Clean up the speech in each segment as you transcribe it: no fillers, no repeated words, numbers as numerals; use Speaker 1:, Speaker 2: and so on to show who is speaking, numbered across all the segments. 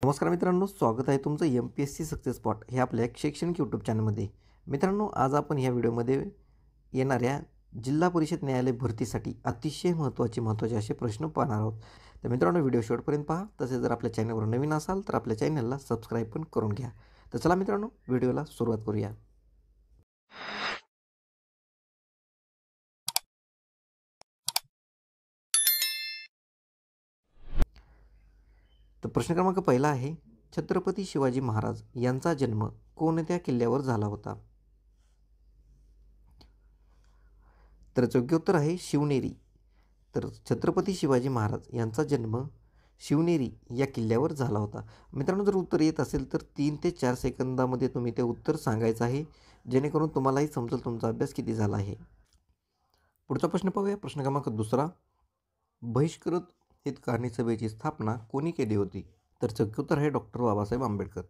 Speaker 1: नमस्कार मित्रांनो, स्वागत आहे तुमचं MPSC सक्सेस स्पॉट हे आपल्या एक शैक्षणिक यूट्यूब चॅनलमध्ये. मित्रांनो, आज आपण ह्या व्हिडिओमध्ये येणाऱ्या जिल्हा परिषद न्यायालय भरतीसाठी अतिशय महत्त्वाचे असे प्रश्न पाहणार आहोत. तर मित्रांनो, व्हिडिओ शेवटपर्यंत पहा. तसेच जर आपल्या चॅनलवर नवीन असाल तर आपल्या चॅनलला सबस्क्राईब पण करून घ्या. तर चला मित्रांनो, व्हिडिओला सुरुवात करूया. तर प्रश्न क्रमांक पहिला आहे, छत्रपती शिवाजी महाराज यांचा जन्म कोणत्या किल्ल्यावर झाला होता? तर योग्य उत्तर आहे शिवनेरी. तर छत्रपती शिवाजी महाराज यांचा जन्म शिवनेरी या किल्ल्यावर झाला होता. मित्रांनो, जर उत्तर येत असेल तर 3 ते 4 सेकंदामध्ये तुम्ही ते उत्तर सांगायचं आहे, जेणेकरून तुम्हालाही समजेल तुमचा अभ्यास किती झाला आहे. पुढचा प्रश्न पाहूया. प्रश्न क्रमांक दुसरा, बहिष्कृत हितकारणी सभेची स्थापना कोणी केली होती? तर योग्य उत्तर आहे डॉक्टर बाबासाहेब आंबेडकर.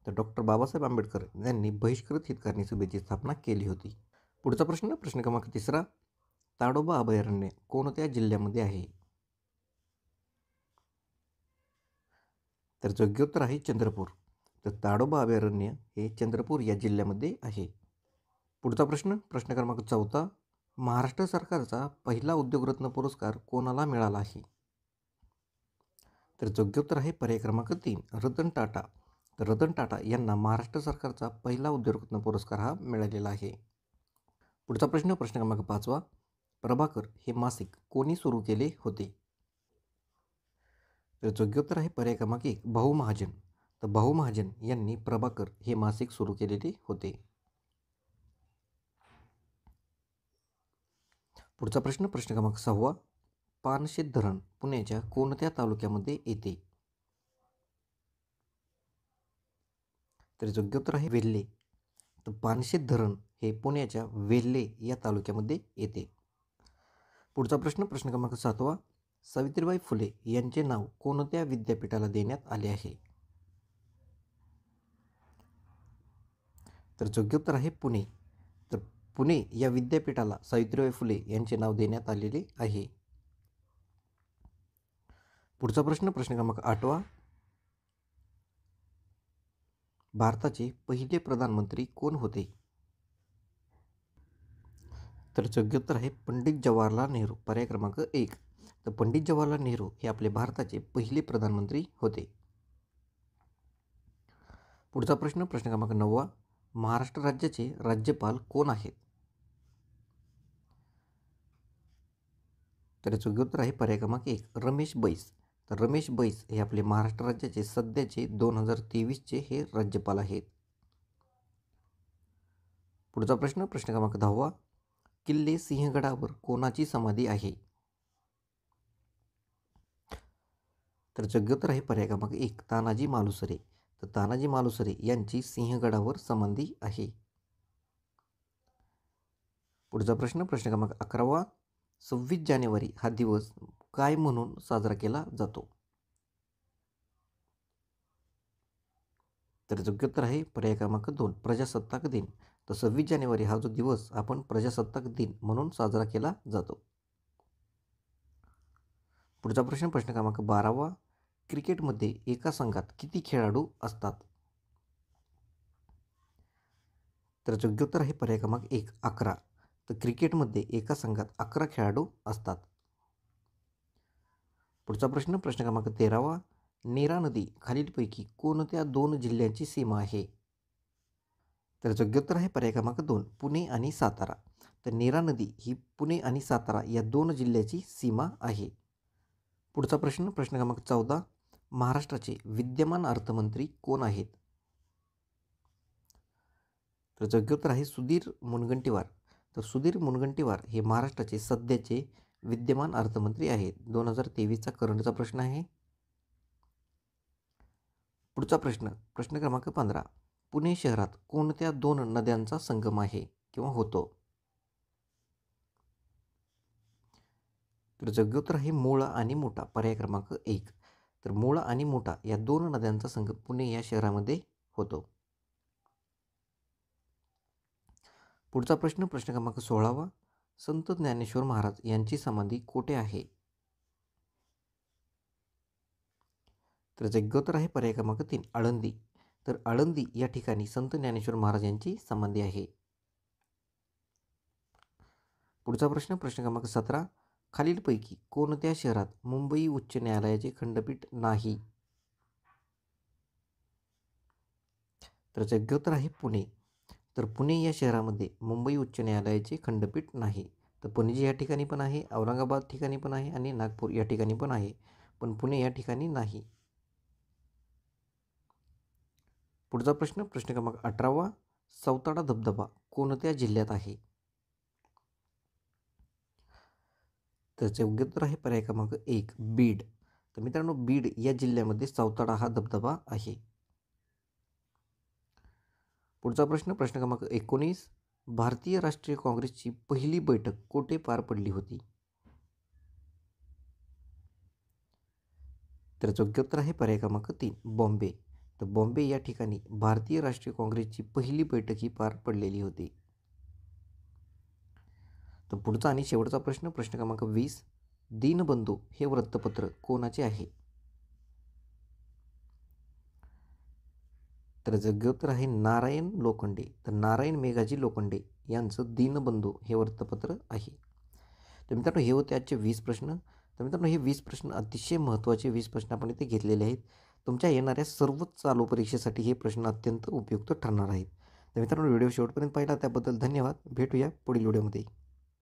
Speaker 1: तर डॉक्टर बाबासाहेब आंबेडकर यांनी बहिष्कृत हितकारणी सभेची स्थापना केली होती. पुढचा प्रश्न, प्रश्न क्रमांक तिसरा, ताडोबा अभयारण्य कोणत्या जिल्ह्यामध्ये आहे? तर योग्य उत्तर आहे चंद्रपूर. तर ताडोबा अभयारण्य हे चंद्रपूर या जिल्ह्यामध्ये आहे. पुढचा प्रश्न, प्रश्न क्रमांक चौथा, महाराष्ट्र सरकारचा पहिला उद्योगरत्न पुरस्कार कोणाला मिळाला आहे? तर योग्य उत्तर आहे पर्याय क्रमांक 3, रतन टाटा. तर रतन टाटा यांना महाराष्ट्र सरकारचा पहिला उद्योगरत्न पुरस्कार हा मिळालेला आहे. पुढचा प्रश्न, प्रश्न क्रमांक 5वा, प्रभाकर हे मासिक कोणी सुरू केले होते? तर योग्य उत्तर आहे पर्याय क्रमांक 1, भाऊ महाजन. तर भाऊ महाजन यांनी प्रभाकर हे मासिक सुरू केलेले होते. पुढचा प्रश्न, प्रश्न क्रमांक 6वा, पानशेत धरण पुण्याच्या कोणत्या तालुक्यामध्ये येते? तर योग्य उत्तर आहे वेल्हे. तर पानशेत धरण हे पुण्याच्या वेल्हे या तालुक्यामध्ये येते. पुढचा प्रश्न, प्रश्न क्रमांक 7वा, सावित्रीबाई फुले यांचे नाव कोणत्या विद्यापीठाला देण्यात आले आहे? तर योग्य उत्तर आहे पुणे. तर पुणे या विद्यापीठाला सावित्रीबाई फुले यांचे नाव देण्यात आलेले आहे. पुढचा प्रश्न, प्रश्न क्रमांक 8वा, भारताचे पहिले प्रधानमंत्री कोण होते? तर योग्य उत्तर आहे पंडित जवाहरलाल नेहरू. पर्याय क्रमांक 1. तर पंडित जवाहरलाल नेहरू हे आपले भारताचे पहिले प्रधानमंत्री होते. पुढचा प्रश्न, प्रश्न क्रमांक 9वा, महाराष्ट्र राज्याचे राज्यपाल कोण आहेत? तर योग्य उत्तर आहे पर्याय क्रमांक 1, रमेश बैस. तर रमेश बैस हे आपले महाराष्ट्र राज्याचे सध्याचे 2023चे हे राज्यपाल आहेत. पुढचा प्रश्न, प्रश्न क्रमांक 10वा, किल्ले सिंहगडावर कोणाची समाधी आहे? तर योग्य उत्तर आहे पर्याय क्रमांक 1, तानाजी मालुसरे. तर तानाजी मालुसरे यांची सिंहगडावर समाधी आहे. पुढचा प्रश्न, प्रश्न क्रमांक 11वा, 26 जानेवारी हा दिवस काय म्हणून साजरा केला जातो? तर योग्य उत्तर आहे पर्याय क्रमांक 2, प्रजासत्ताक दिन. तर 26 जानेवारी हा जो दिवस आपण प्रजासत्ताक दिन म्हणून साजरा केला जातो. पुढचा प्रश्न, प्रश्न क्रमांक 12वा, क्रिकेटमध्ये एका संघात किती खेळाडू असतात? तर योग्य उत्तर आहे पर्याय क्रमांक 1, 11. तर क्रिकेटमध्ये एका संघात 11 खेळाडू असतात. पुढचा प्रश्न, प्रश्न क्रमांक 13वा, नीरा नदी खालीलपैकी कोणत्या 2 जिल्ह्यांची सीमा आहे? तर योग्य उत्तर आहे पर्याय क्रमांक 2, पुणे आणि सातारा. तर नीरा नदी ही पुणे आणि सातारा या 2 जिल्ह्याची सीमा आहे. पुढचा प्रश्न, प्रश्न क्रमांक 14, महाराष्ट्राचे विद्यमान अर्थमंत्री कोण आहेत? तर योग्य उत्तर आहे सुधीर मुनगंटीवार. तर सुधीर मुनगंटीवार हे महाराष्ट्राचे सध्याचे विद्यमान अर्थमंत्री आहेत. 2023चा करंटचा प्रश्न आहे. पुढचा प्रश्न, प्रश्न क्रमांक 15, पुणे शहरात कोणत्या 2 नद्यांचा संगम आहे किंवा होतो? तर योग्य उत्तर आहे मुळा आणि मोठा. पर्याय क्रमांक 1. तर मुळा आणि मोठा या 2 नद्यांचा संगम पुणे या शहरामध्ये होतो. पुढचा प्रश्न, प्रश्न क्रमांक 16वा, संत ज्ञानेश्वर महाराज यांची समाधी कोठे आहे? तर याचं योग्य उत्तर आहे पर्याय क्रमांक 3 आळंदी. तर आळंदी या ठिकाणी संत ज्ञानेश्वर महाराज यांची समाधी आहे. पुढचा प्रश्न क्रमांक 17 खालीलपैकी कोणत्या शहरात मुंबई उच्च न्यायालयाचे खंडपीठ नाही? तर याचं योग्य उत्तर आहे पुणे. तर पुणे या शहरामध्ये मुंबई उच्च न्यायालयाचे खंडपीठ नाही. तर पणजी या ठिकाणी पण आहे, औरंगाबाद ठिकाणी पण आहे आणि नागपूर या ठिकाणी पण आहे, पण पुणे या ठिकाणी नाही. पुढचा प्रश्न क्रमांक 18 सौताडा धबधबा कोणत्या जिल्ह्यात आहे? त्याचे योग्य उत्तर आहे पर्याय क्रमांक 1 बीड. तर मित्रांनो बीड या जिल्ह्यामध्ये सौताडा हा धबधबा आहे. पुढचा प्रश्न क्रमांक 19 भारतीय राष्ट्रीय काँग्रेसची पहिली बैठक कोठे पार पडली होती? तर योग्य उत्तर आहे पर्याय क्रमांक 3 बॉम्बे. तर बॉम्बे या ठिकाणी भारतीय राष्ट्रीय काँग्रेसची पहिली बैठक ही पार पडलेली होती. तर पुढचा आणि शेवटचा प्रश्न क्रमांक 20 दीनबंधू हे वृत्तपत्र कोणाचे आहे? तर योग्य उत्तर आहे नारायण लोखंडे. तर नारायण मेघाजी लोखंडे यांचं दीनबंधू हे वृत्तपत्र आहे. तर मित्रांनो हे होते आजचे 20 प्रश्न. तर मित्रांनो हे 20 प्रश्न अतिशय महत्त्वाचे 20 प्रश्न आपण इथे घेतलेले आहेत. तुमच्या येणाऱ्या सर्वच चालू परीक्षेसाठी हे प्रश्न अत्यंत उपयुक्त ठरणार आहेत. तर मित्रांनो व्हिडिओ शेवटपर्यंत पाहिला त्याबद्दल धन्यवाद. भेटूया पुढील व्हिडिओमध्ये.